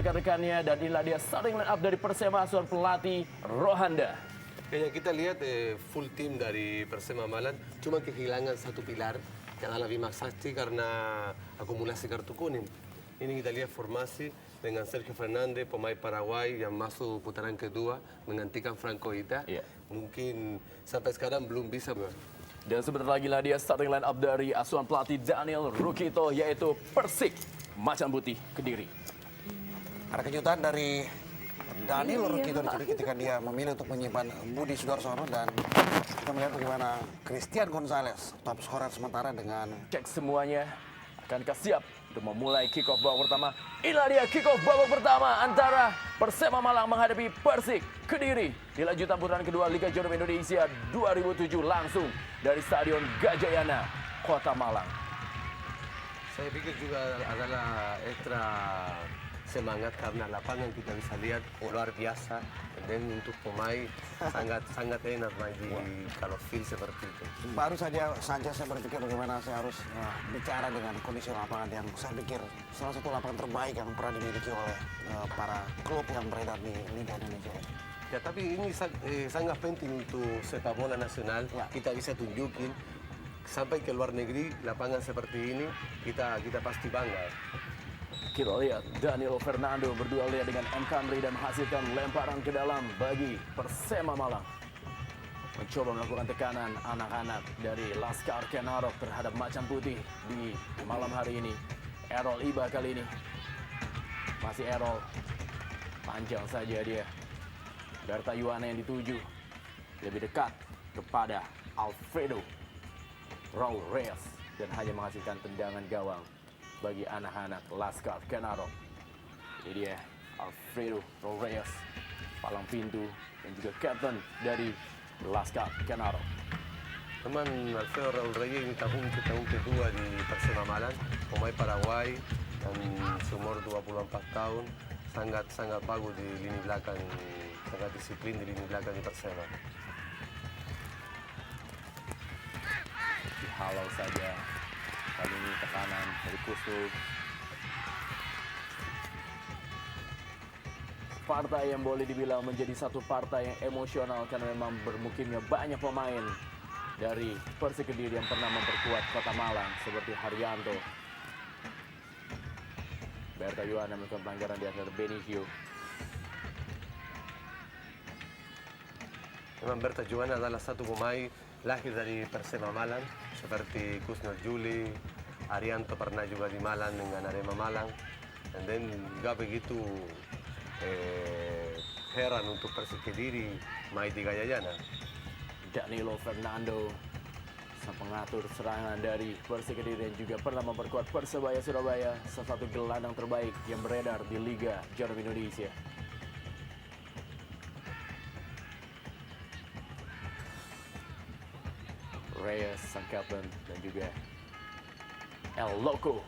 rekan-rekannya. Dan inilah dia starting line up dari Persema asuhan pelatih Rohanda. Kayaknya kita lihat full team dari Persema Malang, cuma kehilangan satu pilar yang lebih Sakti karena akumulasi kartu kuning. Ini kita lihat formasi dengan Sergio Fernandez, pemain Paraguay yang masuk putaran kedua, menggantikan Franco Ita. Iya. Mungkin sampai sekarang belum bisa. Dan sebentar lagi lah dia starting line up dari asuhan pelatih Daniel Rukito, yaitu Persik Macan Putih Kediri. Ada kejutan dari Daniel Rukito di sini ketika dia memilih untuk menyimpan Budi Sudarsono, dan kita melihat bagaimana Christian Gonzalez top scorer sementara dengan Cek semuanya, akankah siap untuk memulai kick off babak pertama? Inilah dia kick off babak pertama antara Persema Malang menghadapi Persik Kediri di lanjutan putaran kedua Liga Jarum Indonesia 2007 langsung dari Stadion Gajayana, Kota Malang. Saya pikir juga adalah ekstra semangat karena lapangan kita bisa lihat luar biasa. Dan untuk pemain sangat enak main di kalau feel seperti itu. baru saja saya berpikir bagaimana saya harus bicara dengan kondisi lapangan yang saya pikir salah satu lapangan terbaik yang pernah dimiliki oleh para klub yang beredar di Liga Indonesia. Ya, tapi ini sangat penting untuk sepak bola nasional. Kita bisa tunjukin sampai ke luar negeri lapangan seperti ini kita pasti bangga. Kita lihat Danilo Fernando berduel dengan M. Kamri dan menghasilkan lemparan ke dalam bagi Persema Malang. Mencoba melakukan tekanan anak-anak dari Laskar Kenarok terhadap Macan Putih di malam hari ini. Errol Iba kali ini. Masih Errol. Panjang saja dia. Berta Yuana yang dituju. Lebih dekat kepada Alfredo Raul Reyes. Dan hanya menghasilkan tendangan gawang bagi anak-anak Laskar Kenarok. Ini dia Alfredo Raul Reyes, palang pintu dan juga kapten dari Laskar Kenarok. Teman Alfredo Raul Reyes ini tahun kedua di Persema Malang, pemain Paraguay dan seumur 24 tahun, sangat bagus di lini belakang, sangat disiplin di lini belakang di Persema. Dihalau saja. Kali ini tekanan dari Kustu. Partai yang boleh dibilang menjadi satu partai yang emosional karena memang bermukimnya banyak pemain dari Persik Kediri yang pernah memperkuat Kota Malang seperti Haryanto. Berta Yuana melakukan pelanggaran di atas Benicio. Memang Berta Yuana adalah satu pemain lahir dari Persema Malang, seperti Kusnel Juli, Arianto pernah juga di Malang dengan Arema Malang. Dan then gak begitu heran untuk Persik Kediri main di Gajayana. Danilo Fernando, sang pengatur serangan dari Persik Kediri yang juga pernah memperkuat Persebaya Surabaya, salah satu gelandang terbaik yang beredar di Liga Jarum Indonesia. Reyes, sang kapten, dan juga El Loco,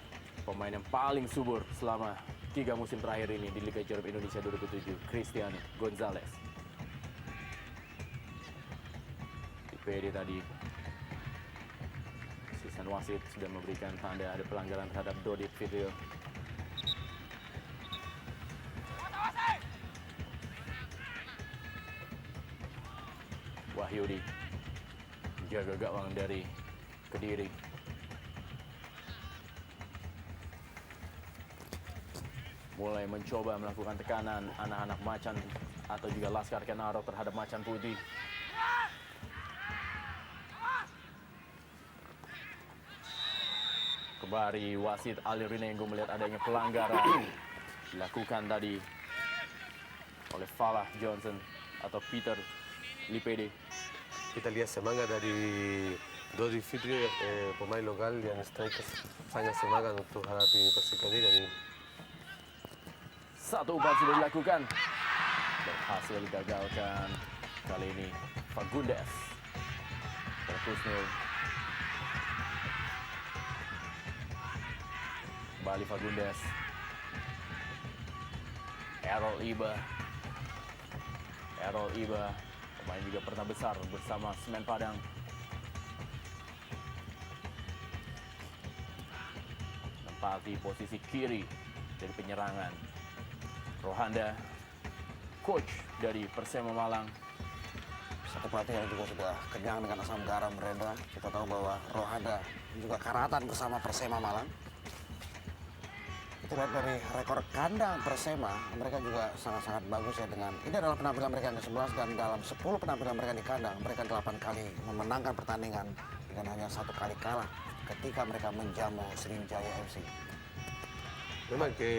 pemain yang paling subur selama 3 musim terakhir ini di Liga Jarum Indonesia 2007, Christian Gonzalez. Di PD tadi, asisten wasit sudah memberikan tanda ada pelanggaran terhadap Dodit Fitrio. Wahyudi jaga gawang dari Kediri. Mulai mencoba melakukan tekanan anak-anak Macan atau juga Laskar Kenarok terhadap Macan Putih. Kembali wasit Ali Rinengo melihat adanya pelanggaran dilakukan tadi oleh Falah Johnson atau Peter Lipede. Kita lihat semangat dari Dodi Fitri, pemain lokal yang striker sangat semangat untuk hadapi Persik Kediri. Satu umpan sudah dilakukan, berhasil digagalkan. Kali ini Fagundes Kusnul. Kembali Fagundes. Errol Iba, pemain juga pernah besar bersama Semen Padang. Menempati posisi kiri dari penyerangan. Rohanda, coach dari Persema Malang. Satu pelatih yang juga sudah kenyang dengan asam garam Rendra. Kita tahu bahwa Rohanda juga karatan bersama Persema Malang. Kita lihat dari rekor kandang Persema, mereka juga sangat-sangat bagus ya dengan ini adalah penampilan mereka yang ke-11 dan dalam 10 penampilan mereka di kandang, mereka 8 kali memenangkan pertandingan dengan hanya 1 kali kalah ketika mereka menjamu Sriwijaya FC. Memang que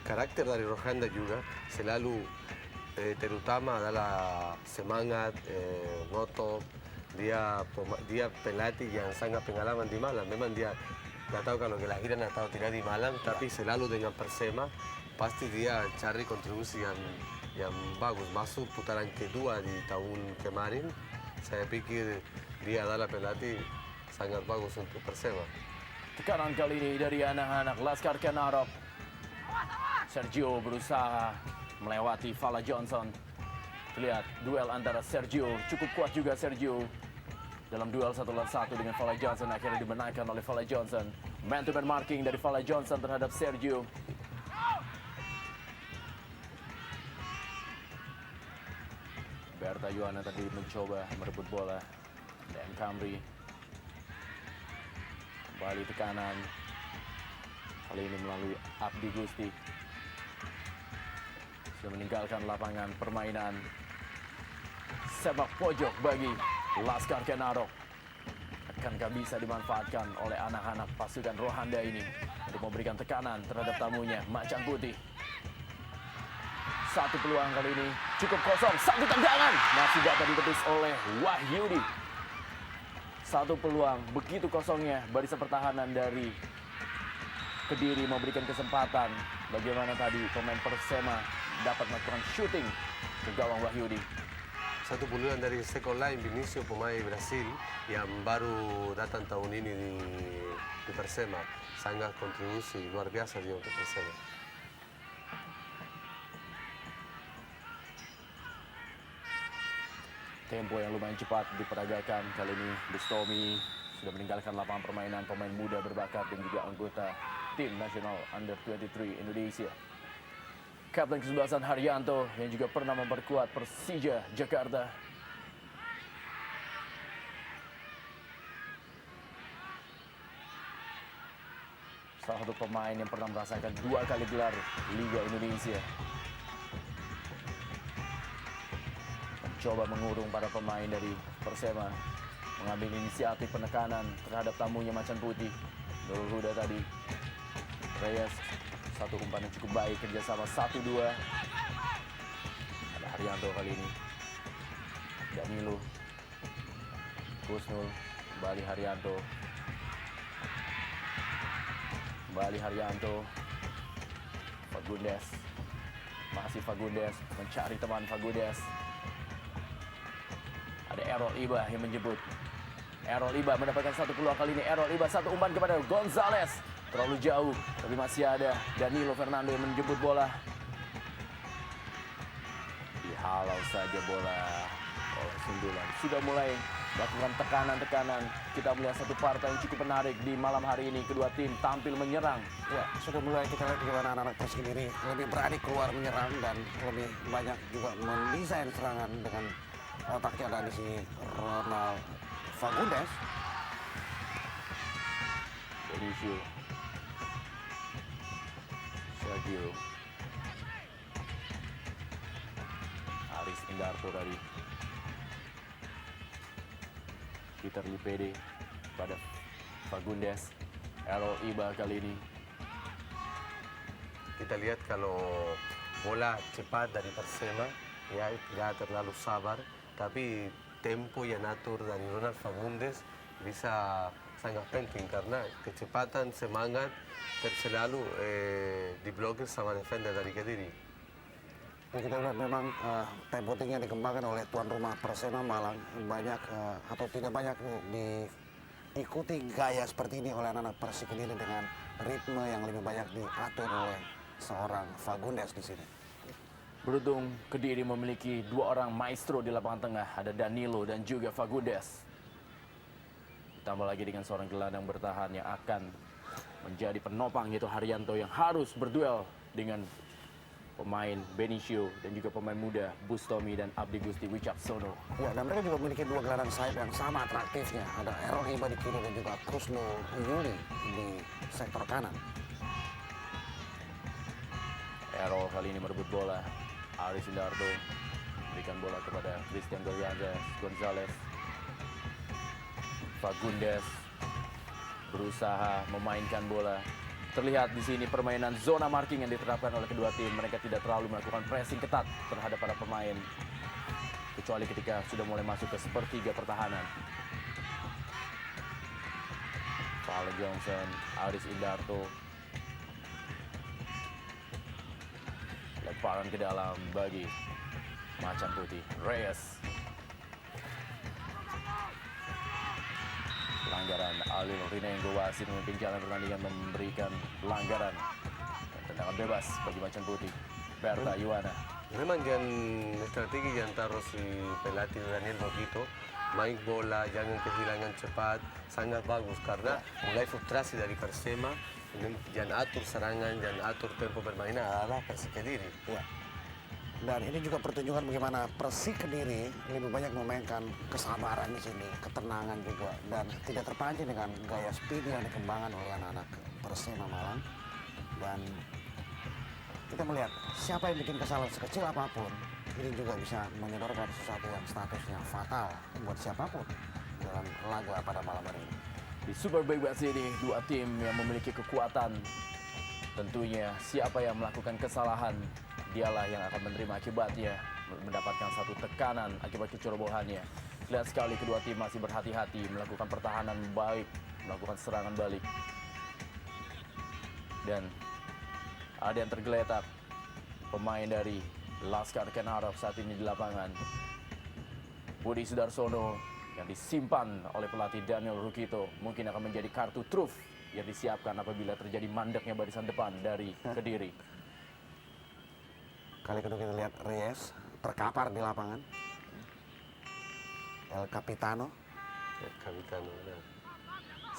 karakter dari Rohanda juga selalu terutama adalah semangat, ngotot. Dia pelatih yang sangat pengalaman di Malang. Memang dia nggak tahu kalau kelahiran atau tidak di Malang, tapi selalu dengan Persema pasti dia cari kontribusi yang bagus. Masuk putaran kedua di tahun kemarin, saya pikir dia adalah pelatih sangat bagus untuk Persema. Tekanan kali ini dari anak-anak Laskar Kenarok. Sergio berusaha melewati Fala Johnson. Lihat duel antara Sergio, cukup kuat juga Sergio. Dalam duel 1 lawan 1 dengan Fala Johnson akhirnya dimenangkan oleh Fala Johnson. Man-to-man marking dari Fala Johnson terhadap Sergio. Berta Yuana tadi mencoba merebut bola. Dan Camry. Kembali tekanan. Kali ini melalui Abdi Gusti. Sudah meninggalkan lapangan permainan. Sepak pojok bagi Laskar Kenarok. Akankah bisa dimanfaatkan oleh anak-anak pasukan Rohanda ini untuk memberikan tekanan terhadap tamunya Macan Putih. Satu peluang kali ini cukup kosong, satu tendangan masih dapat ditepis oleh Wahyudi. Satu peluang, begitu kosongnya barisan pertahanan dari Kediri memberikan kesempatan bagaimana tadi pemain Persema dapat melakukan shooting ke gawang Wahyudi. Satu peluang dari second line Vinicius, pemain Brasil yang baru datang tahun ini di Persema. Sangat kontribusi luar biasa dia untuk Persema. Tempo yang lumayan cepat diperagakan kali ini. Bustomi sudah meninggalkan lapangan permainan, pemain muda berbakat dan juga anggota tim nasional Under 23 Indonesia. Kapten kesebelasan Haryanto yang juga pernah memperkuat Persija Jakarta. Salah satu pemain yang pernah merasakan 2 kali gelar Liga Indonesia. Mencoba mengurung para pemain dari Persema, mengambil inisiatif penekanan terhadap tamunya Macan Putih. Nurul Huda tadi, Reyes, satu umpan yang cukup baik, kerjasama 1-2. Ada Haryanto kali ini. Danilo. Kusnul, kembali Haryanto. Kembali Haryanto. Fagundes. Masih Fagundes, mencari teman Fagundes. Ada Errol Iba yang menjemput. Errol Iba mendapatkan satu peluang kali ini. Errol Iba satu umpan kepada Gonzales. Terlalu jauh, tapi masih ada Danilo Fernando yang menjemput bola. Dihalau saja bola oleh Sundulan. Sudah mulai melakukan tekanan-tekanan. Kita melihat satu partai yang cukup menarik di malam hari ini. Kedua tim tampil menyerang. Ya, sudah mulai kita lihat bagaimana anak-anak Persik ini lebih berani keluar menyerang dan lebih banyak juga mendesain serangan dengan otaknya ada di sini Ronald Fagundes. Benicio. Sergio. Aris Indarto tadi. Peter Lipede pada Fagundes. Errol Iba kali ini. Kita lihat kalau bola cepat dari Persema, ya tidak terlalu sabar, tapi tempo yang atur dari Ronald Fagundes bisa sangat penting karena kecepatan, semangat selalu diblokir sama defender dari Kediri. Ya, kita lihat memang tempo tinggi yang dikembangkan oleh tuan rumah Persema Malang banyak atau tidak banyak diikuti gaya seperti ini oleh anak-anak Persik ini dengan ritme yang lebih banyak diatur oleh seorang Fagundes di sini. Beruntung Kediri memiliki 2 orang maestro di lapangan tengah. Ada Danilo dan juga Fagundes. Ditambah lagi dengan seorang gelandang bertahan yang akan menjadi penopang yaitu Haryanto yang harus berduel dengan pemain Benicio dan juga pemain muda Bustomi dan Abdi Gusti Wicaksono. Ya, dan mereka juga memiliki dua gelandang sayap yang sama atraktifnya. Ada Errol Iba di kiri dan juga Kusno Yuli di sektor kanan. Errol kali ini merebut bola. Aris Indarto berikan bola kepada Christian Gonzalez. Fagundes berusaha memainkan bola. Terlihat di sini permainan zona marking yang diterapkan oleh kedua tim. Mereka tidak terlalu melakukan pressing ketat terhadap para pemain, kecuali ketika sudah mulai masuk ke sepertiga pertahanan. Fale Johnson, Aris Indarto. Lemparan ke dalam bagi Macan Putih. Reyes. Pelanggaran Alil Rinengo wasit memimpin jalan pertandingan memberikan pelanggaran dan tendangan bebas bagi Macan Putih. Berta Yuwana. Memang yang strategi yang taruh si pelatih Daniel Rokito, main bola, jangan kehilangan cepat, sangat bagus karena mulai frustrasi dari Persema, jangan atur serangan, jangan atur tempo permainan adalah Persik Kediri. Ya. Dan ini juga pertunjukan bagaimana Persik Kediri lebih banyak memainkan kesabaran di sini, ketenangan juga, dan tidak terpancing dengan gaya speed yang dikembangkan oleh anak-anak Persema Malang. Dan kita melihat siapa yang bikin kesalahan sekecil apapun, ini juga bisa menyodorkan sesuatu yang statusnya fatal buat siapapun dalam laga pada malam hari ini. Di Super Big Bash ini, dua tim yang memiliki kekuatan. Tentunya siapa yang melakukan kesalahan, dialah yang akan menerima akibatnya, mendapatkan satu tekanan akibat kecerobohannya. Lihat sekali kedua tim masih berhati-hati, melakukan pertahanan baik, melakukan serangan balik. Dan ada yang tergeletak, pemain dari Laskar Kenarok saat ini di lapangan. Budi Sudarsono yang disimpan oleh pelatih Daniel Rukito mungkin akan menjadi kartu truf yang disiapkan apabila terjadi mandeknya barisan depan dari Kediri. Kali kedua kita lihat Reyes terkapar di lapangan. El Capitano. Capitano, benar.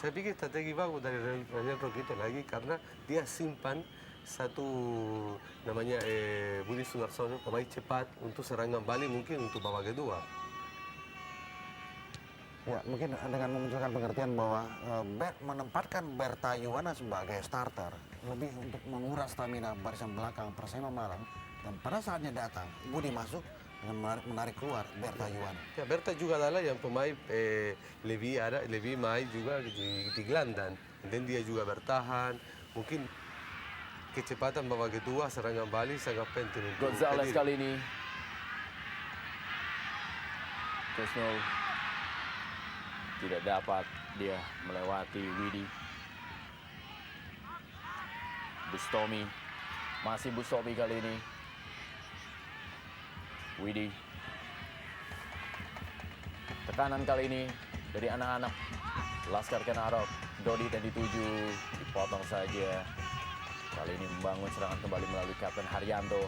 Saya pikir strategi bagus dari Daniel Rokito lagi karena dia simpan satu namanya Budi Sudarsono, pemain cepat untuk serangan balik mungkin untuk babak kedua. Ya, mungkin dengan memunculkan pengertian bahwa menempatkan Berta Yuwana sebagai starter lebih untuk menguras stamina barisan belakang Persema Malang, dan pada saatnya datang Budi masuk dengan menarik keluar Berta Yuwana. Ya, Berta juga adalah yang pemain lebih main juga di gelandang. Dan dia juga bertahan, mungkin kecepatan babak kedua serangan balik sangat penting untuk Gonzalez Kediri. kali ini. Kusno tidak dapat dia melewati Widi. Bustomi, masih Bustomi kali ini. Widi. Tekanan kali ini dari anak-anak Laskar Kenarok. Dodi tadi dituju, dipotong saja. Kali ini membangun serangan kembali melalui Kapten Haryanto.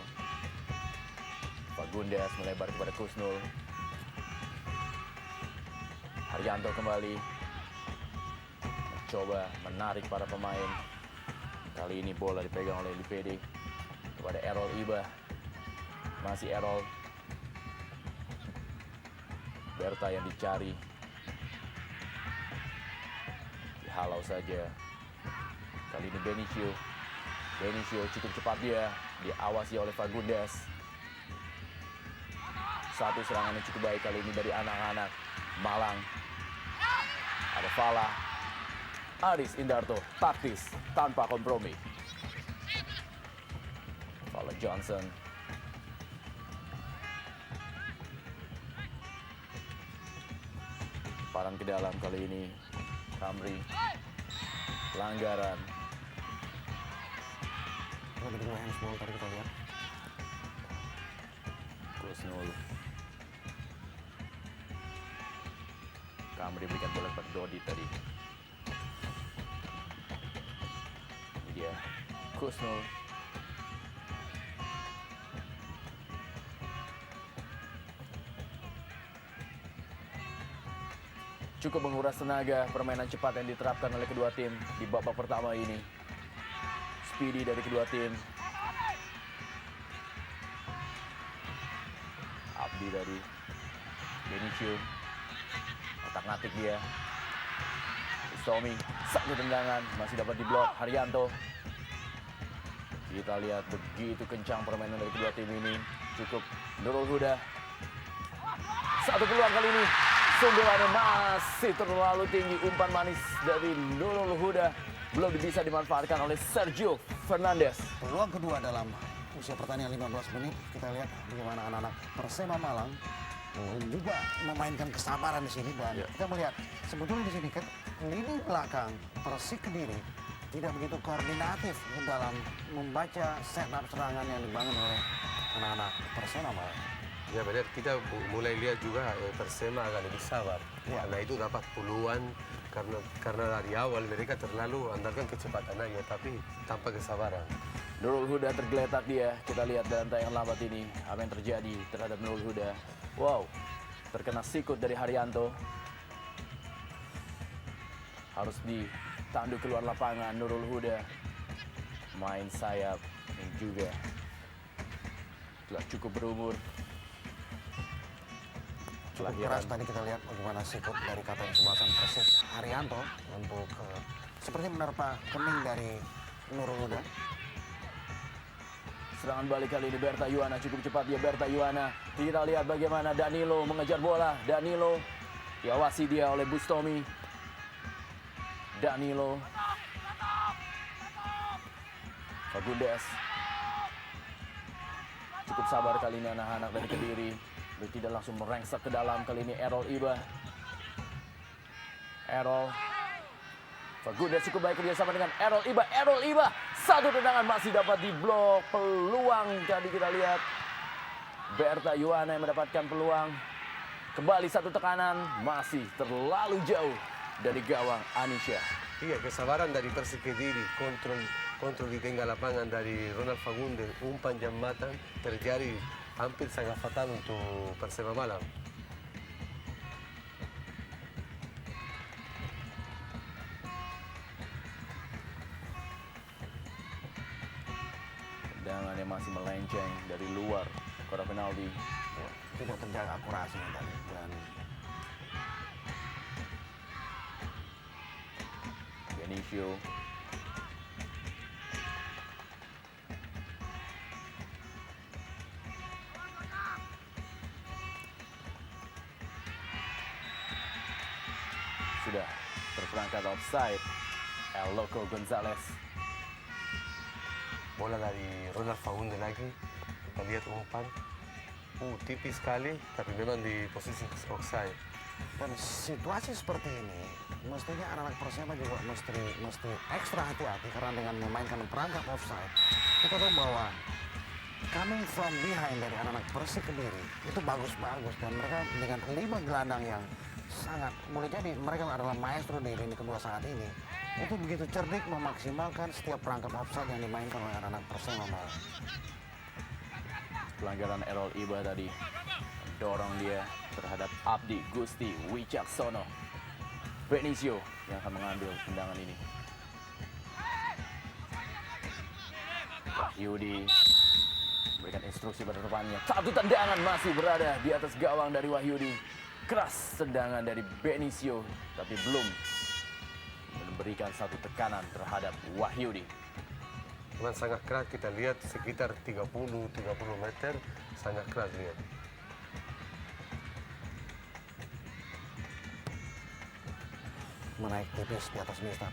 Fagundes melebar kepada Kusnul. Haryanto kembali mencoba menarik para pemain. Kali ini bola dipegang oleh Lipede kepada Errol Iba. Masih Errol. Berta yang dicari. Dihalau saja. Kali ini Benicio cukup cepat dia. Diawasi oleh Fagundes. Satu serangan yang cukup baik kali ini dari anak-anak Malang. Ada Fala. Aris Indarto taktis tanpa kompromi. Fala Johnson. Paran ke dalam kali ini. Kamri. Pelanggaran. Ada dua handsball tadi kita lihat. Kusnul. Kamri berikan bola kepada Dodi tadi. Ini dia Kusnul. Cukup menguras tenaga permainan cepat yang diterapkan oleh kedua tim di babak pertama ini. Speedy dari kedua tim. Wahidi tadi. Benicio. Otak-ngatik dia. Bustomi. Satu tendangan. Masih dapat diblok. Haryanto. Kita lihat begitu kencang permainan dari kedua tim ini. Cukup Nurul Huda. Satu peluang kali ini. Sundulannya masih terlalu tinggi. Umpan manis dari Nurul Huda. Belum bisa dimanfaatkan oleh Sergio Fernandes. Peluang kedua dalam usia pertandingan 15 menit. Kita lihat bagaimana anak-anak Persema Malang juga memainkan kesabaran di sini. Dan kita melihat sebetulnya di sini kan lini belakang Persik Kediri tidak begitu koordinatif dalam membaca setup serangan yang dibangun oleh anak-anak Persema Malang. Ya benar, kita mulai lihat juga Persema agak lebih sabar. Ya. Karena itu dapat peluang karena dari awal mereka terlalu andalkan kecepatan aja, tapi tanpa kesabaran. Nurul Huda tergeletak dia. Kita lihat dalam tayangan lambat ini apa yang terjadi terhadap Nurul Huda. Wow, terkena sikut dari Haryanto. Harus ditandu keluar lapangan Nurul Huda. Main sayap yang juga telah cukup berumur. Cukup keras tadi kita lihat bagaimana sikut dari Kapten Sebasan Persik Haryanto untuk seperti menerpa kening dari Nurul Huda. Serangan balik kali ini Berta Yuana cukup cepat dia Berta Yuana. Kita lihat bagaimana Danilo mengejar bola. Danilo diawasi dia oleh Bustomi. Danilo. Fagundes. Cukup sabar kali ini anak-anak dari Kediri. Tidak langsung merengsek ke dalam kali ini Errol Iba. Errol. Fagundes cukup baik kerjasama dengan Errol Iba. Errol Iba. Satu tendangan masih dapat diblok. Peluang tadi kita lihat. Berta Yuana yang mendapatkan peluang. Kembali satu tekanan. Masih terlalu jauh dari gawang Anisha. Iya, kesabaran dari Persik Kediri, kontrol di tengah lapangan dari Ronald Fagundes, umpan jambatan terjadi hampir sangat fatal untuk Persema Malang. Tendangan yang masih melenceng dari luar kotak penalti. Tidak terjaga akurasinya tadi. Dan Benicio. Sudah terperangkap offside. El Loco Gonzalez. Bola dari Ronald Fagundes lagi, kita lihat umpan. Tipis sekali, tapi memang di posisi offside. Dan situasi seperti ini, mestinya anak-anak Persema juga mesti ekstra hati-hati karena dengan memainkan perangkap offside, kita tahu bahwa coming from behind dari anak-anak Persik Kediri itu bagus-bagus dan mereka dengan 5 gelandang yang sangat boleh jadi mereka adalah maestro di lini kedua saat ini. Itu begitu cerdik memaksimalkan setiap perangkap offside yang dimainkan oleh anak-anak Persema Malang. Pelanggaran Errol Iba tadi dorong dia terhadap Abdi Gusti Wicaksono. Benicio yang akan mengambil tendangan ini. Wahyudi memberikan instruksi pada depannya. Satu tendangan masih berada di atas gawang dari Wahyudi. Keras tendangan dari Benicio, tapi belum memberikan satu tekanan terhadap Wahyudi. Memang sangat keras, kita lihat sekitar 30 meter, sangat keras lihat. Menaik tipis di atas Mister.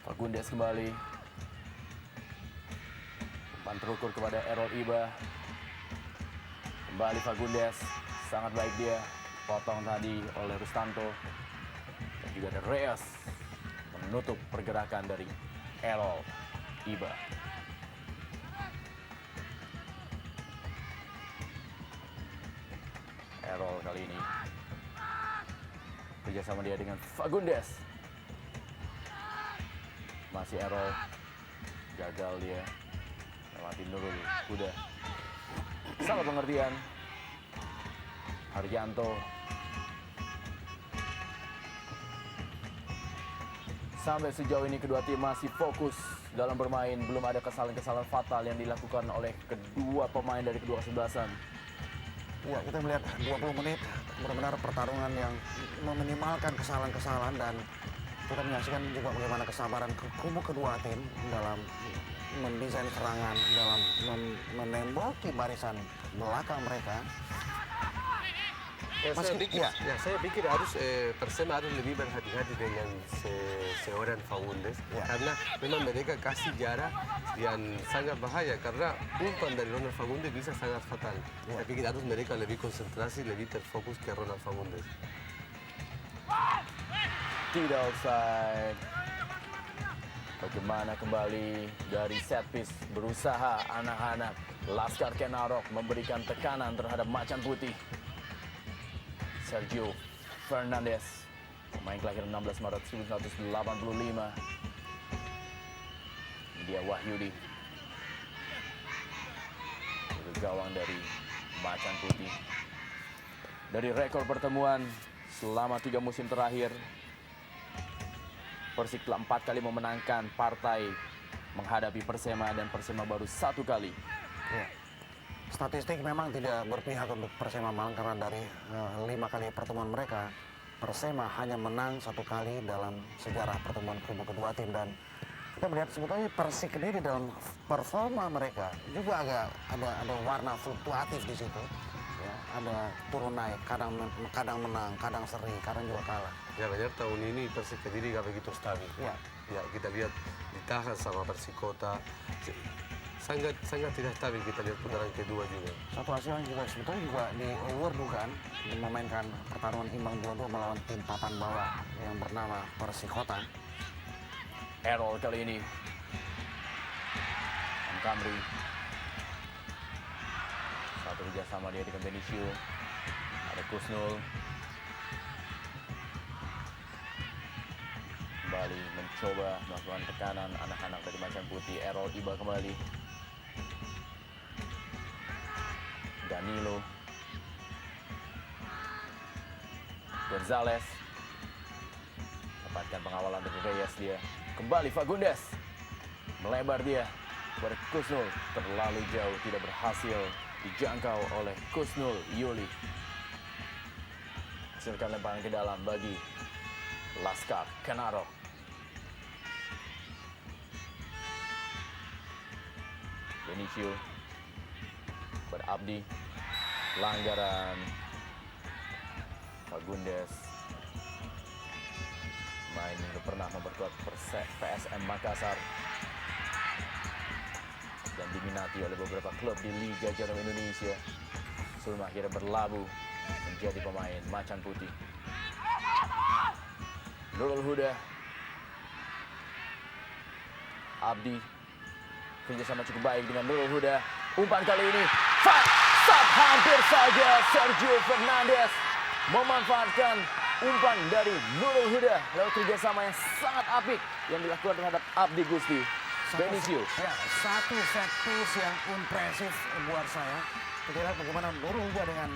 Fagundes kembali. Umpan terukur kepada Errol Iba. Kembali Fagundes. Sangat baik dia. Potong tadi oleh Rustanto. Dan juga ada Reyes. Menutup pergerakan dari Errol Iba. Errol kali ini kerjasama dia dengan Fagundes. Masih Errol. Gagal dia melewati Nurul Huda. Salah pengertian. Haryanto. Sampai sejauh ini kedua tim masih fokus dalam bermain. Belum ada kesalahan-kesalahan fatal yang dilakukan oleh kedua pemain dari kedua kesebelasan. Ya, kita melihat 20 menit benar-benar pertarungan yang meminimalkan kesalahan-kesalahan, dan kita menyaksikan juga bagaimana kesabaran kubu kedua tim dalam mendesain serangan, dalam menemboki barisan belakang mereka. Saya pikir harus Persema harus lebih berhati-hati dengan seorang Fagundes, karena memang mereka kasih jarak yang sangat bahaya, karena umpan dari Ronald Fagundes bisa sangat fatal. Saya pikir harus mereka lebih konsentrasi, lebih terfokus ke Ronald Fagundes. Tidak offside. Bagaimana kembali dari set piece, berusaha anak-anak Laskar Kenarok memberikan tekanan terhadap Macan Putih. Sergio Fernandez, pemain kelahiran 16 Maret 1985. Dia Wahyudi, itu gawang dari Macan Putih. Dari rekor pertemuan selama 3 musim terakhir, Persik telah 4 kali memenangkan partai menghadapi Persema, dan Persema baru 1 kali. Ya. Statistik memang tidak berpihak untuk Persema Malang, karena dari 5 kali pertemuan mereka, Persema hanya menang 1 kali dalam sejarah pertemuan kubu kedua tim. Dan kita melihat sebetulnya Persik sendiri dalam performa mereka juga agak ada warna fluktuatif di situ. Ya, ada turun naik, kadang menang, kadang seri, kadang juga kalah. Ya, benar, tahun ini Persik Kediri gak begitu stabil. Ya. Ya, kita lihat ditahan sama Persikota. Sangat tidak stabil, kita lihat putaran kedua juga. Satu hasil yang juga sebetulnya juga di luar dugaan, memainkan pertarungan imbang 2-2 melawan tim papan bawah yang bernama Persikota. Errol kali ini. Kamri. Satu kerjasama dia dengan Benicio. Ada Kusnul. Kembali mencoba melakukan tekanan anak-anak dari Macan Putih. Errol tiba kembali. Danilo. Gonzales. Dapatkan pengawalan dari Reyes dia. Kembali Fagundes. Melebar dia kepada Kusnul. Terlalu jauh, tidak berhasil dijangkau oleh Kusnul Yuli. Hasilkan lemparan ke dalam bagi Laskar Kenarok. Benicio kepada Abdi. Pelanggaran Fagundes. Main yang pernah memperkuat PSM Makassar dan diminati oleh beberapa klub di Liga Jarum Indonesia, sebelum akhirnya berlabuh menjadi pemain Macan Putih. Nurul Huda, Abdi, kerjasama cukup baik dengan Nurul Huda. Umpan kali ini hampir saja Sergio Fernandez memanfaatkan umpan dari Nurul Huda lewat kerjasama yang sangat apik yang dilakukan terhadap Abdi Gusti. Benicio. Ya, satu set piece yang impresif buat saya. Kita lihat bagaimana Nurul Huda dengan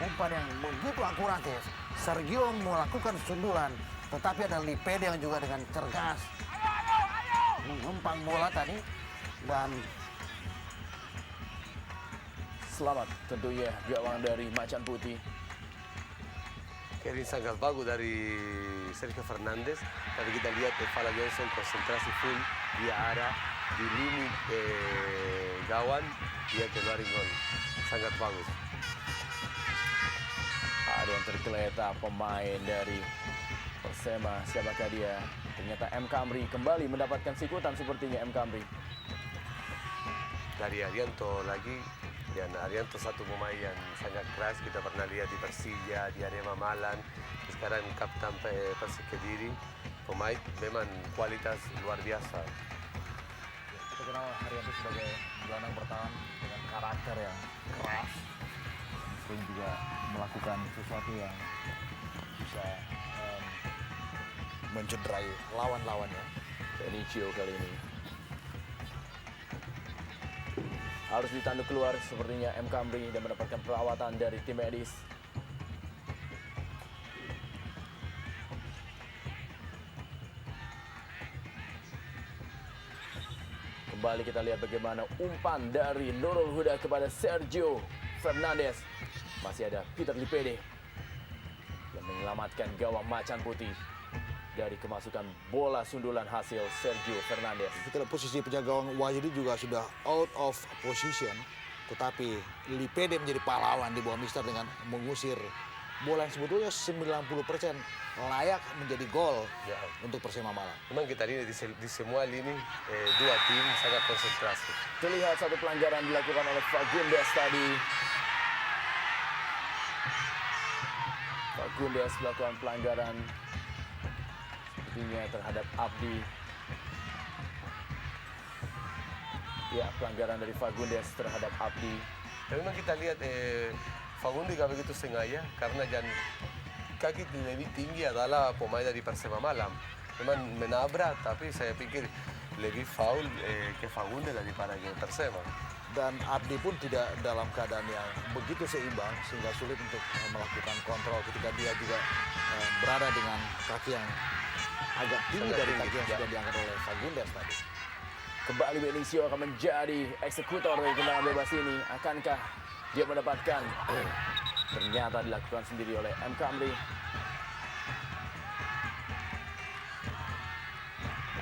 umpan yang begitu akuratif. Sergio melakukan sundulan, tetapi ada Lipede yang juga dengan cergas mengempang bola tadi. Dan selamat tentunya gawang dari Macan Putih. Kevin sangat bagus dari Sergio Fernandez, tapi kita lihat Fala Johnson konsentrasi full, dia arah di lini gawang, dia keluarin gol. Sangat bagus. Ada yang tergeletak pemain dari Persema, siapakah dia? Ternyata M. Kamri kembali mendapatkan sikutan sepertinya M. Kamri. Dari Arianto lagi, dan Arianto satu pemain yang sangat keras, kita pernah lihat di Persija, di Arema Malang, sekarang kapten Persik Kediri, pemain memang kualitas luar biasa. kita kenal Arianto sebagai gelandang bertahan dengan karakter yang keras, sering juga melakukan sesuatu yang bisa mencederai lawan-lawannya. Benicio kali ini harus ditanduk keluar sepertinya M. Kamri dan mendapatkan perawatan dari tim medis. Kembali kita lihat bagaimana umpan dari Nurul Huda kepada Sergio Fernandes. Masih ada Peter Lipede yang menyelamatkan gawang Macan Putih dari kemasukan bola sundulan hasil Sergio Fernandes. Kita lihat posisi penjaga gawang Wahyudi juga sudah out of position. Tetapi Lipede menjadi pahlawan di bawah Mister dengan mengusir bola yang sebetulnya 90% layak menjadi gol untuk Persema Malang. Memang kita lihat di semua lini dua tim sangat konsentrasi. Terlihat satu pelanggaran dilakukan oleh Fagundes tadi. Fagundes melakukan pelanggaran sepertinya terhadap Abdi. Ya, pelanggaran dari Fagundes terhadap Abdi. Tapi memang kita lihat Fagundes gak begitu sengaja karena kaki lebih tinggi adalah pemain dari Persema Malang. Memang menabrak, tapi saya pikir lebih foul ke Fagundes daripada ke Persema. Dan Abdi pun tidak dalam keadaan yang begitu seimbang sehingga sulit untuk melakukan kontrol ketika dia juga berada dengan kaki yang agak tinggi dari kaki yang sudah diangkat oleh Fagundes tadi. Kembali Benicio akan menjadi eksekutor dari tendangan bebas ini. Akankah dia mendapatkan? Ternyata dilakukan sendiri oleh M. Kamri.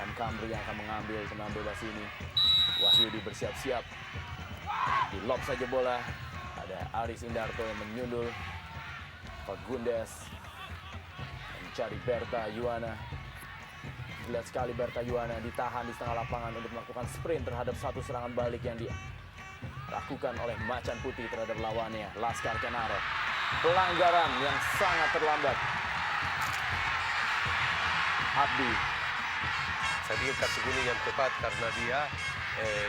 M. Kamri yang akan mengambil tendangan bebas ini. Wahyudi bersiap-siap. Di lob saja bola. Ada Aris Indarto yang menyundul. Fagundes mencari Berta Yuwana. Lihat sekali Berta Yuwana ditahan di setengah lapangan untuk melakukan sprint terhadap satu serangan balik yang dilakukan oleh Macan Putih terhadap lawannya, Laskar Kenaro. Pelanggaran yang sangat terlambat. Abdi. Saya pikir kartu kuning yang tepat karena dia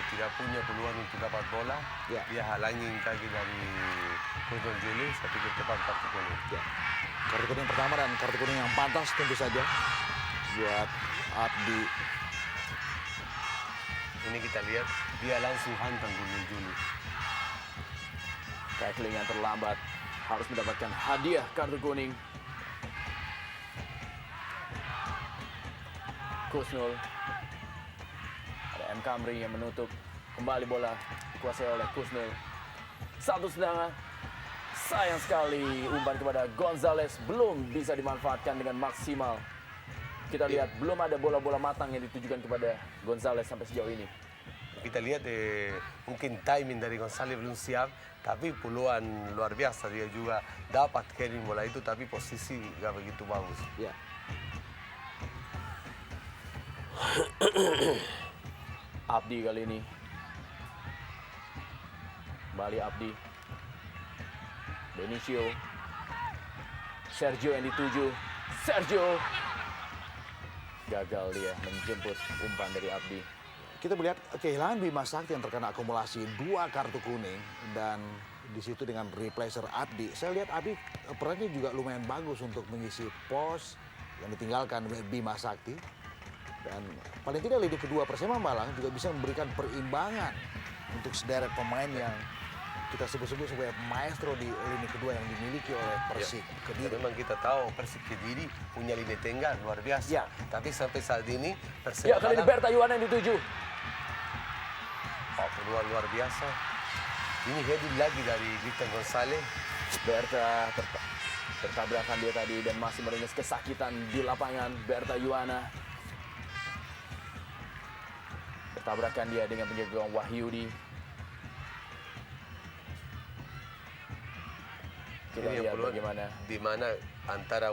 tidak punya peluang untuk dapat bola. Ya. Dia halangin kaki dari Kusnul Juli, saya pikir tepat kartu kuning. Ya. Kartu kuning pertama dan kartu kuning yang pantas tentu saja buat Abdi. Ini kita lihat dia langsung hantam Kusnul Juli. Tackling yang terlambat harus mendapatkan hadiah kartu kuning. Kusnul. Ada M. Kamri yang menutup. Kembali bola dikuasai oleh Kusnul. Satu tendangan. Sayang sekali umpan kepada Gonzales belum bisa dimanfaatkan dengan maksimal. Kita lihat belum ada bola-bola matang yang ditujukan kepada Gonzales sampai sejauh ini. Kita lihat mungkin timing dari Gonzales belum siap, tapi peluang luar biasa dia juga dapat carrying bola itu, tapi posisi gak begitu bagus. Ya. Abdi kali ini. Kembali Abdi. Benicio. Sergio yang dituju. Sergio. Gagal dia menjemput umpan dari Abdi. Kita melihat kehilangan Bima Sakti yang terkena akumulasi 2 kartu kuning dan di situ dengan replacer Abdi. Saya lihat Abdi perannya juga lumayan bagus untuk mengisi pos yang ditinggalkan Bima Sakti. Dan paling tidak lini kedua Persema Malang juga bisa memberikan perimbangan untuk sederet pemain yang kita sebut-sebut sebagai maestro di lini kedua yang dimiliki oleh Persik Kediri. Memang kita tahu Persik Kediri punya lini tengah luar biasa. Ya. Tapi sampai saat ini Ya, Persema kali ini Malang Berta Yuwana yang dituju. peluang luar biasa. Ini heading lagi dari Victor Gonzales. Berta tertabrakan dia tadi dan masih meringes kesakitan di lapangan. Berta Yuwana. Bertabrakan dia dengan penjaga gawang Wahyudi. Kita Ini yang lihat peluang bagaimana. di mana antara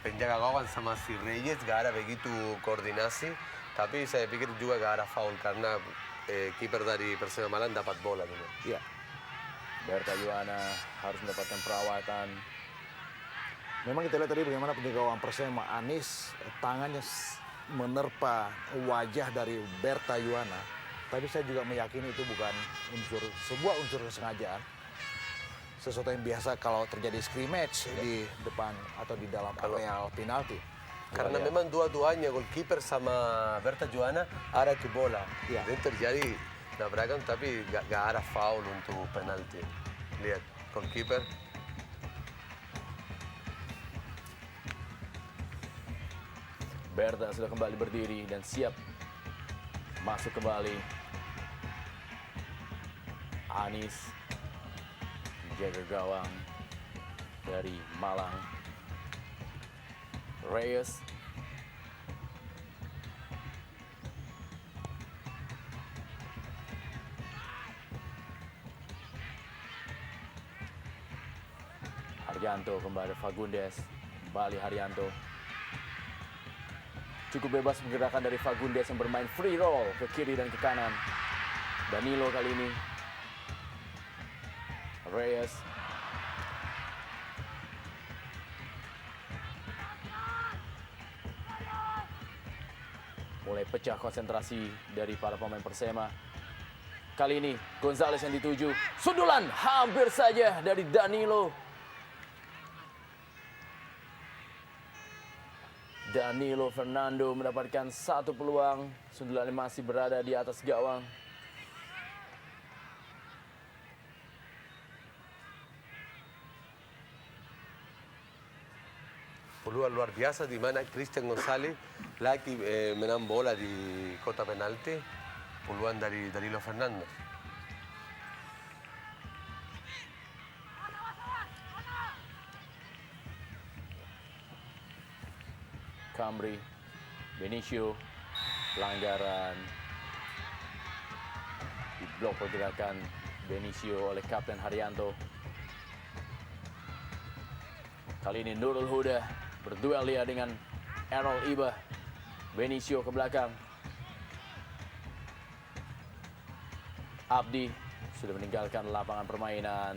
penjaga gawang sama si Reyes gak ada begitu koordinasi, tapi saya pikir juga gak ada foul karena kiper dari Persema Malang dapat bola dulu. Ya. Berta Yuwana harus mendapatkan perawatan. Memang kita lihat tadi bagaimana penjaga gawang Persema Anis tangannya menerpa wajah dari Berta Yuwana. Tapi saya juga meyakini itu bukan sebuah unsur kesengajaan. Sesuatu yang biasa kalau terjadi scrimmage di depan atau di dalam areal penalti. Karena memang dua-duanya goalkeeper sama Berta Yuwana arah ke bola. Iya. Dan terjadi tabrakan tapi gak ada foul untuk penalti. Lihat, goalkeeper. Berta sudah kembali berdiri dan siap Masuk kembali. Anis jaga gawang dari Malang. Reyes. Haryanto kembali Fagundes. Kembali Haryanto. Cukup bebas menggerakkan dari Fagundes yang bermain free roll ke kiri dan ke kanan. Danilo kali ini. Reyes. Mulai pecah konsentrasi dari para pemain Persema. Kali ini Gonzales yang dituju. Sundulan hampir saja dari Danilo. Danilo Fernando mendapatkan satu peluang. Sundulannya masih berada di atas gawang. Peluang luar biasa di mana Christian Gonzalez lagi menang bola di kota penalti. Peluang dari Danilo Fernando. Camry, Benicio, pelanggaran. Diblok pergerakan Benicio oleh Kapten Haryanto. Kali ini Nurul Huda berduel dia dengan Errol Iba. Benicio ke belakang. Abdi sudah meninggalkan lapangan permainan.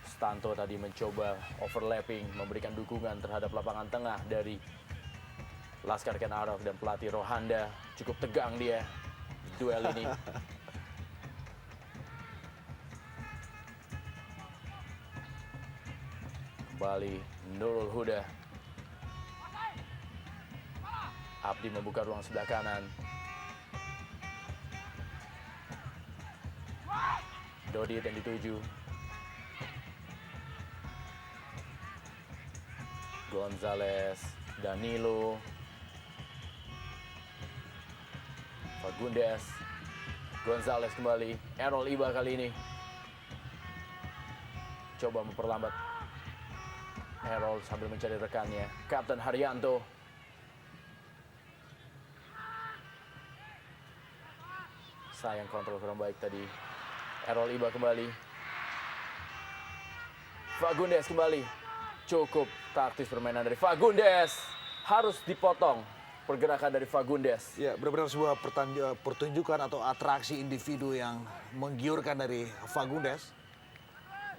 Stanto tadi mencoba overlapping, memberikan dukungan terhadap lapangan tengah dari Laskar Ken Arok dan pelatih Rohanda. Cukup tegang dia di duel ini. Kembali Nurul Huda. Abdi membuka ruang sebelah kanan. Dodit yang dituju. Gonzales, Danilo, Fagundes, Gonzales kembali, Errol Iba kali ini. Coba memperlambat Errol sambil mencari rekannya, Kapten Haryanto. Sayang kontrol kurang baik tadi. Errol Iba kembali. Fagundes kembali. Cukup taktis permainan dari Fagundes. Harus dipotong pergerakan dari Fagundes. Ya, benar-benar sebuah pertunjukan atau atraksi individu yang menggiurkan dari Fagundes.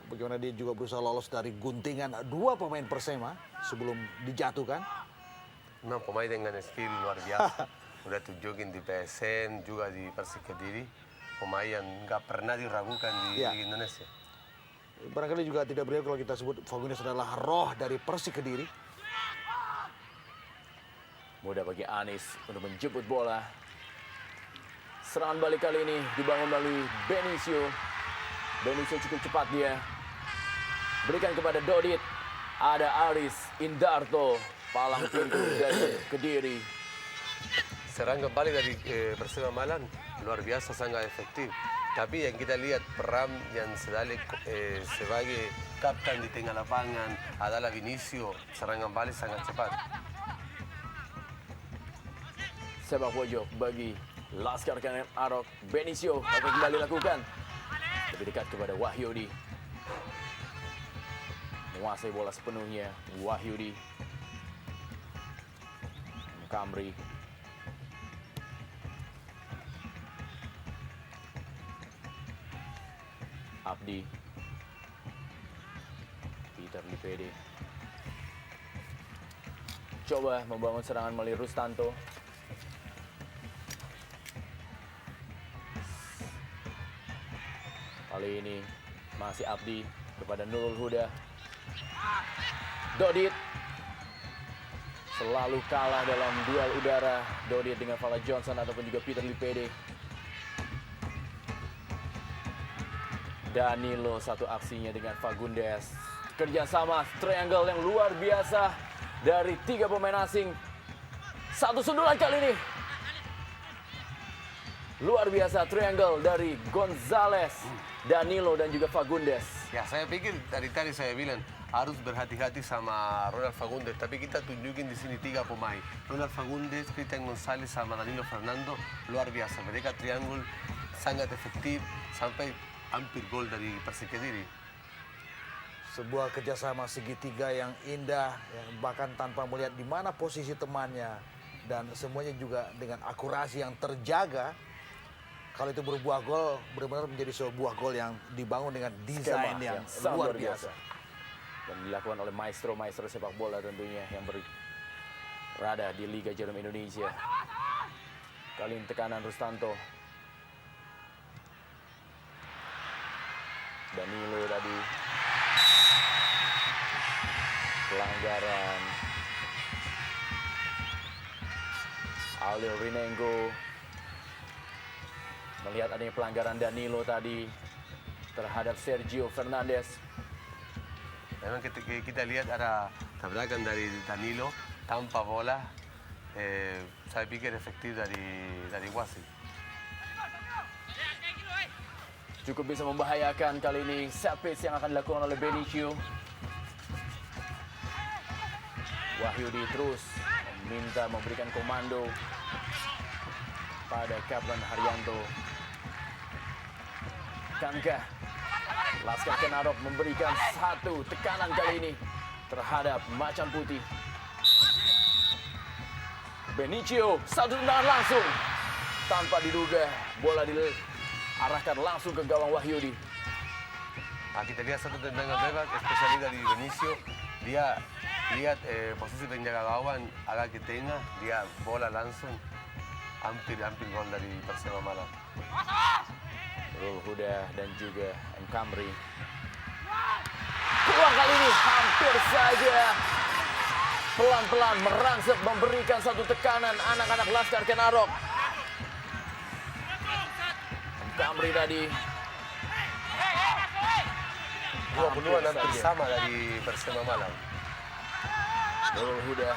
Bagaimana dia juga berusaha lolos dari guntingan dua pemain Persema sebelum dijatuhkan. Memang pemain dengan skill luar biasa. Udah tunjukin di PSN, juga di Persik Kediri. Pemain yang nggak pernah diragukan di Ya. Indonesia. Barangkali juga tidak beliau kalau kita sebut Fagundes adalah roh dari Persik Kediri. Mudah bagi Anis untuk menjemput bola. Serangan balik kali ini dibangun melalui Benicio. Benicio cukup cepat dia. Berikan kepada Dodit. Ada Aris Indarto. Palang pintu dari Kediri. Serang kembali dari Persema Malang luar biasa, sangat efektif. Tapi yang kita lihat peran yang sebagai kapten di tengah lapangan adalah Benicio. Serangan balik sangat cepat. Sepak pojok bagi Laskar Ken Arok. Benicio akan kembali lakukan. Lebih dekat kepada Wahyudi. Menguasai bola sepenuhnya. Wahyudi. Camry. Abdi. Peter Lipede. Coba membangun serangan melalui Rustanto. Kali ini masih Abdi kepada Nurul Huda. Dodit selalu kalah dalam duel udara. Dodit dengan Fala Johnson ataupun juga Peter Lipede. Danilo satu aksinya dengan Fagundes. Kerjasama triangle yang luar biasa dari tiga pemain asing. Satu sundulan kali ini. Luar biasa triangle dari Gonzales, Danilo dan juga Fagundes. Ya, saya pikir dari tadi saya bilang harus berhati-hati sama Ronald Fagundes, tapi kita tunjukin di sini 3 pemain. Ronald Fagundes, Cristian González sama Danilo Fernando, luar biasa. Mereka triangle sangat efektif sampai hampir gol dari Persik Kediri. Sebuah kerjasama segitiga yang indah, ya, bahkan tanpa melihat di mana posisi temannya. Dan semuanya juga dengan akurasi yang terjaga. Kalau itu berbuah gol, benar-benar menjadi sebuah gol yang dibangun dengan desain yang sangat luar biasa. Dan dilakukan oleh maestro-maestro sepak bola tentunya yang berada di Liga Jarum Indonesia. Kali ini tekanan Rustanto. Danilo tadi. Pelanggaran. Alio Rinengo. Melihat adanya pelanggaran Danilo tadi terhadap Sergio Fernandes. Memang kita lihat ada tabrakan dari Danilo tanpa bola. Saya pikir efektif dari Wasit. Cukup bisa membahayakan kali ini set piece yang akan dilakukan oleh Benicio. Wahyudi terus meminta memberikan komando pada Kapten Haryanto. Kankah Laskar Kenarok memberikan satu tekanan kali ini terhadap Macan Putih. Benicio, satu tendangan langsung. Tanpa diduga, bola diarahkan langsung ke gawang Wahyudi. Nah, kita lihat satu tendangan bebas, spesial dari Benicio. Dia lihat posisi penjaga gawang agak ke tengah, dia bola langsung hampir gol dari Persema Malang. Rul Huda dan juga M. Kamri. Peluang kali ini hampir saja pelan-pelan merangsek memberikan satu tekanan anak-anak Laskar Kenarok. M. Kamri tadi. Dua peluang hampir sama dari Persema Malang. Rul Huda.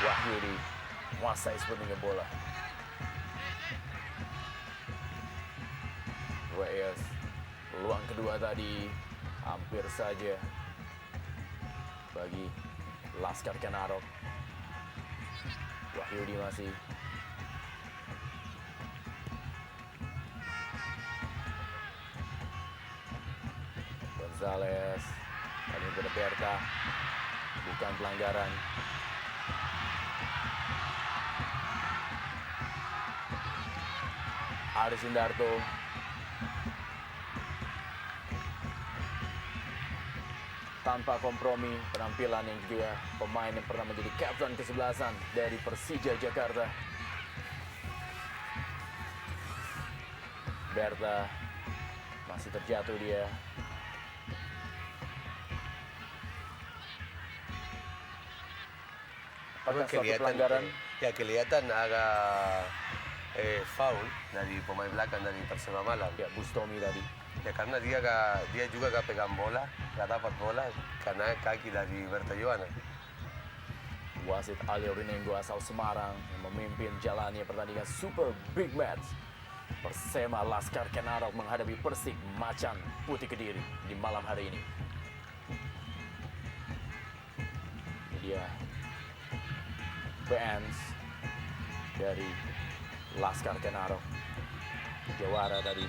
Wahyudi menguasai sepenuhnya bola. Reyes, peluang kedua tadi hampir saja bagi Laskar Kenarok. Wahyudi masih. Gonzales, kali ini pada Berta, bukan pelanggaran. Aris Indarto. Tanpa kompromi penampilan yang juga pemain yang pernah menjadi kapten kesebelasan dari Persija Jakarta. Berta masih terjatuh dia. Apakah suatu pelanggaran? Ya, kelihatan agak foul dari pemain belakang dari Persema Malang. Ya, Bustomi tadi. Ya, karena dia juga gak pegang bola, gak dapat bola karena kaki dari Berta Joana. Wasit Alio Rinengo asal Semarang yang memimpin jalannya pertandingan Super Big Match. Persema Laskar Kenarok menghadapi Persik Macan Putih Kediri di malam hari ini. Ini dia fans dari Laskar Kenarok, Jawara tadi.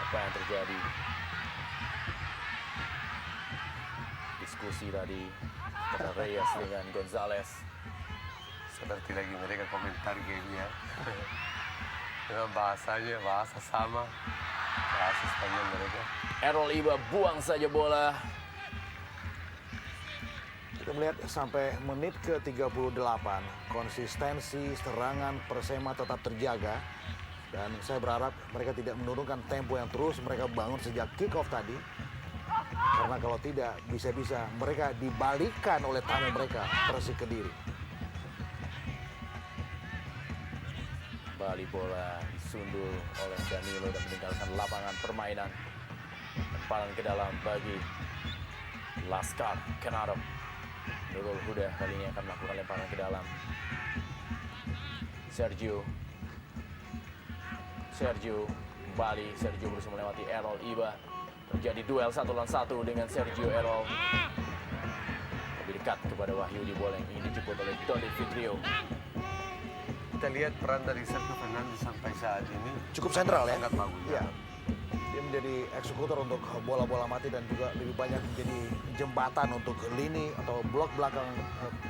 Apa yang terjadi? Diskusi tadi antara Reyes dengan Gonzales. Seperti lagi mereka komentar gamenya. Dengan bahasanya, bahasa sama, bahasa Spanyol mereka. Errol Iba buang saja bola. Kita melihat sampai menit ke-38, konsistensi serangan Persema tetap terjaga. Dan saya berharap mereka tidak menurunkan tempo yang terus mereka bangun sejak kick-off tadi. Karena kalau tidak, bisa-bisa mereka dibalikkan oleh tamu mereka, Persik Kediri. Kembali bola disundul oleh Danilo dan meninggalkan lapangan permainan. Lemparan ke dalam bagi Laskar Kenarok. Nurul Huda kali ini akan melakukan lemparan ke dalam. Sergio kembali. Sergio berusaha melewati Errol Iba. Terjadi duel 1 lawan 1 dengan Sergio Errol. Lebih dekat kepada Wahyudi, bola yang ingin dijemput oleh Dodi Fitrio. Kita lihat peran dari Sergio Fernandes sampai saat ini Cukup sentral ya. sangat bagus. Iya. Dia menjadi eksekutor untuk bola-bola mati dan juga lebih banyak menjadi jembatan untuk lini atau blok belakang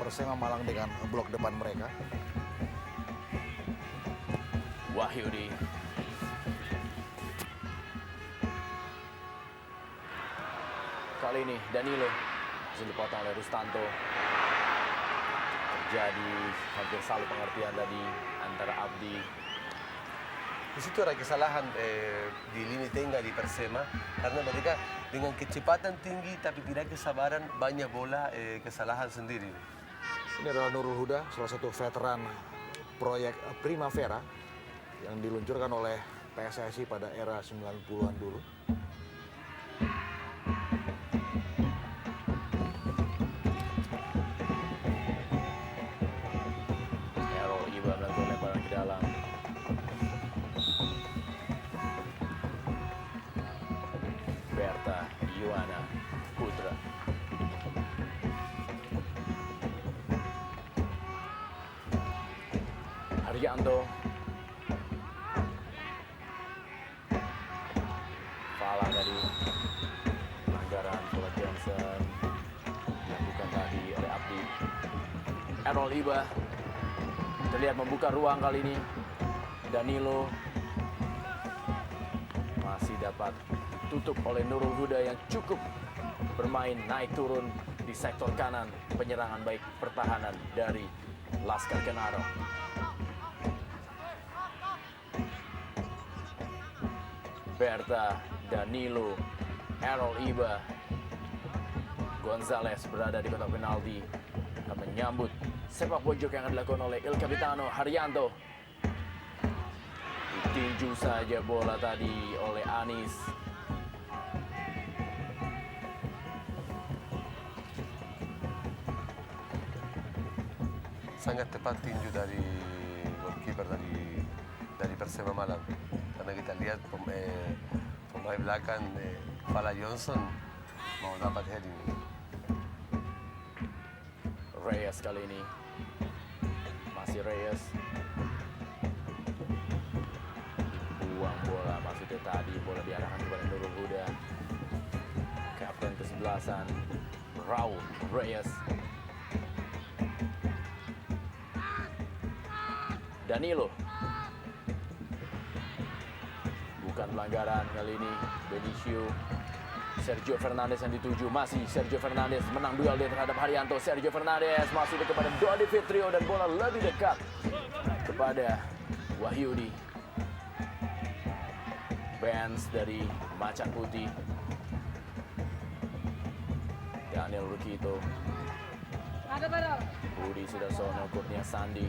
Persema Malang dengan blok depan mereka. Wahyudi. Kali ini Danilo bisa dipotong oleh Rustanto. Terjadi hampir saling pengertian tadi antara Abdi. Di situ ada kesalahan di lini tengah di Persema karena mereka dengan kecepatan tinggi tapi tidak kesabaran, banyak bola kesalahan sendiri. Ini adalah Nurul Huda, salah satu veteran proyek Primavera yang diluncurkan oleh PSSI pada era 90-an dulu. Errol Iba melakukan lemparan ke dalam. Berta Yuana Putra. Haryanto. Fala tadi. Pelanggaran bola Johnson. Dilakukan tadi oleh Abdi. Errol Iba terlihat membuka ruang kali ini. Danilo masih dapat ditutup oleh Nurul Huda yang cukup bermain naik turun di sektor kanan penyerangan baik pertahanan dari Laskar Kenaro. Berta, Danilo, Errol Iba, Gonzales berada di kotak penalti akan menyambut sepak pojok yang akan dilakukan oleh Il Capitano Haryanto. Ditinju saja bola tadi oleh Anis. Sangat tepat tinju dari goalkeeper dari Persema Malang. Karena kita lihat pemain belakang Fala Johnson mau dapat heading. Reyes kali ini. Masih Reyes. Buang bola maksudnya tadi. Bola diarahkan kepada Nurul Huda. Kapten kesebelasan Raul Reyes. Danilo. Bukan pelanggaran kali ini. Benicio. Sergio Fernandes yang dituju, masih Sergio Fernandes menang duel dia terhadap Haryanto. Sergio Fernandes masih kepada Dodi Fitrio dan bola lebih dekat kepada Wahyudi. Benz dari Macan Putih. Daniel Rukito. Budi Sudarsono, Kurnia Sandi.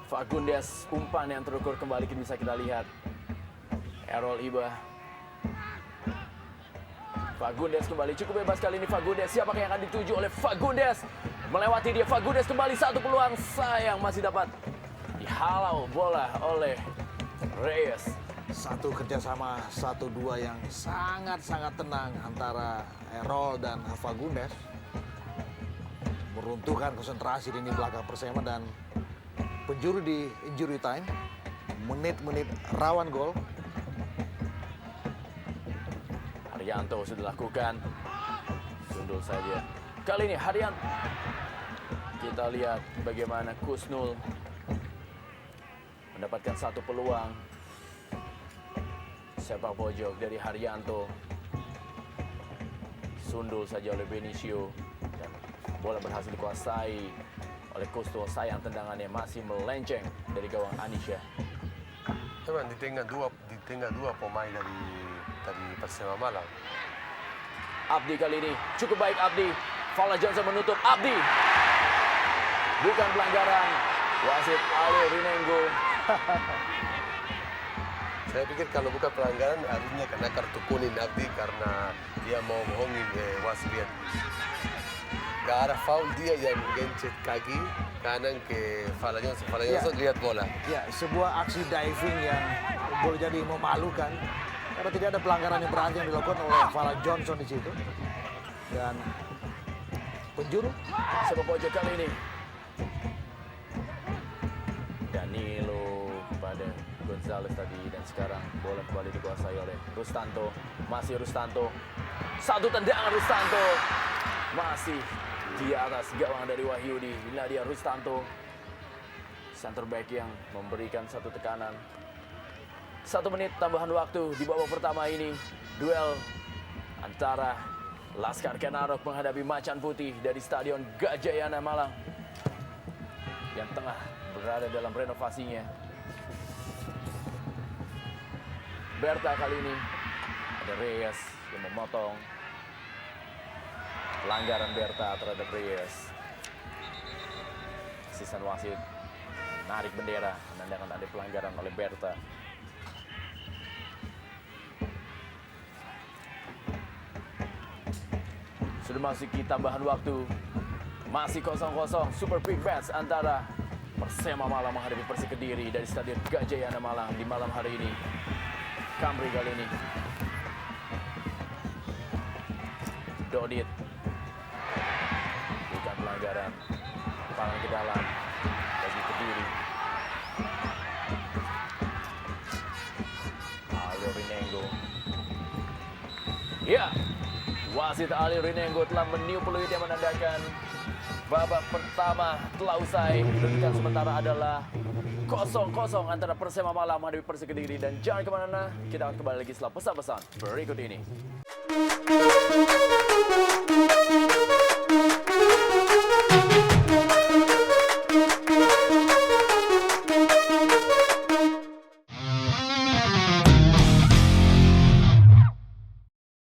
Fagundes, umpan yang terukur kembali bisa kita lihat. Errol Iba. Fagundes kembali, cukup bebas kali ini Fagundes. Siapakah yang akan dituju oleh Fagundes? Melewati dia, Fagundes kembali, satu peluang. Sayang masih dapat dihalau bola oleh Reyes. Satu kerjasama 1-2 yang sangat-sangat tenang antara Errol dan Fagundes. Meruntuhkan konsentrasi di lini belakang Persema dan penjuru di injury time. Menit-menit rawan gol. Haryanto sudah lakukan. Sundul saja. Kali ini Haryanto. Kita lihat bagaimana Kusnul mendapatkan satu peluang. Sepak pojok dari Haryanto. Sundul saja oleh Benicio. Dan bola berhasil dikuasai oleh Kusnul. Sayang tendangannya masih melenceng dari gawang Anisha. Memang di tengah dua pemain dari Persema Malang. Abdi kali ini cukup baik Abdi. Fala Johnson menutup Abdi. bukan pelanggaran. Wasit Ali Rinengo. Saya pikir kalau bukan pelanggaran harusnya kena kartu kuning Abdi karena dia mau bohongin wasit lihat. Gak ada foul, dia yang gencet kaki kanan ke Fala Johnson. Fala Johnson lihat bola. Ya, sebuah aksi diving yang boleh jadi memalukan karena tidak ada pelanggaran yang berarti yang dilakukan oleh Fala Johnson di situ. Dan penjuru Sepak pojok kali ini. Danilo kepada Gonzalez tadi dan sekarang bola kembali dikuasai oleh Rustanto. Masih Rustanto. Satu tendangan Rustanto. Masih di atas gawang dari Wahyudi. Inilah dia Rustanto. Center back yang memberikan satu tekanan. 1 menit tambahan waktu di babak pertama ini. Duel antara Laskar Kenarok menghadapi Macan Putih dari Stadion Gajayana Malang yang tengah berada dalam renovasinya. Berta kali ini ada Reyes yang memotong. Pelanggaran Berta terhadap Reyes. Asisten wasit menarik bendera menandakan ada pelanggaran oleh Berta. Sudah masuk di tambahan waktu. Masih 0-0 Super Big Match antara Persema Malang menghadapi Persik Kediri dari Stadion Gajayana Malang di malam hari ini. Kamri kali ini. Dodit. Bukan pelanggaran. Pangan ke dalam. Bagi Kediri. Ali Rinengo. Ya. Wasit Ali Rinengo telah meniup peluit yang menandakan babak pertama telah usai. Kedudukan sementara adalah 0-0 antara Persema Malang menghadapi Persik Kediri. Dan jangan kemana-mana, kita akan kembali lagi setelah pesan-pesan berikut ini.